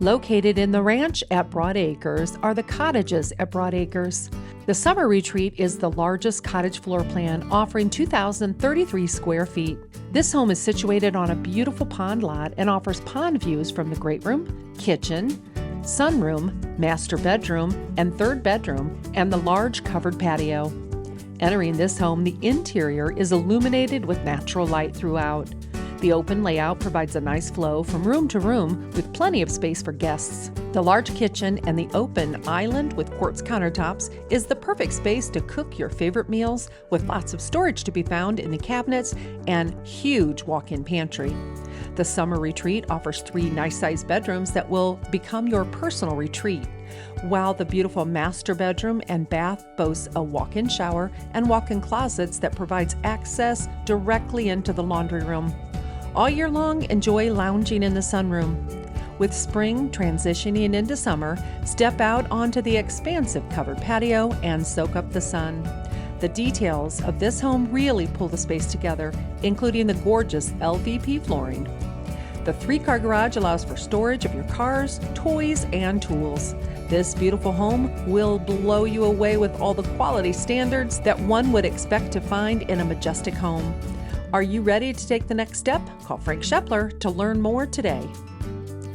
Located in the ranch at Broad Acres are the Cottages at Broad Acres. The summer retreat is the largest cottage floor plan, offering 2,033 square feet. This home is situated on a beautiful pond lot and offers pond views from the great room, kitchen, sunroom, master bedroom, and third bedroom, and the large covered patio. Entering this home, the interior is illuminated with natural light throughout. The open layout provides a nice flow from room to room with plenty of space for guests. The large kitchen and the open island with quartz countertops is the perfect space to cook your favorite meals, with lots of storage to be found in the cabinets and huge walk-in pantry. The summer retreat offers 3 nice-sized bedrooms that will become your personal retreat, while the beautiful master bedroom and bath boasts a walk-in shower and walk-in closets that provides access directly into the laundry room. All year long, enjoy lounging in the sunroom. With spring transitioning into summer, step out onto the expansive covered patio and soak up the sun. The details of this home really pull the space together, including the gorgeous LVP flooring. The 3-car garage allows for storage of your cars, toys, and tools. This beautiful home will blow you away with all the quality standards that one would expect to find in a Majestic Home. Are you ready to take the next step? Call Frank Shepler to learn more today.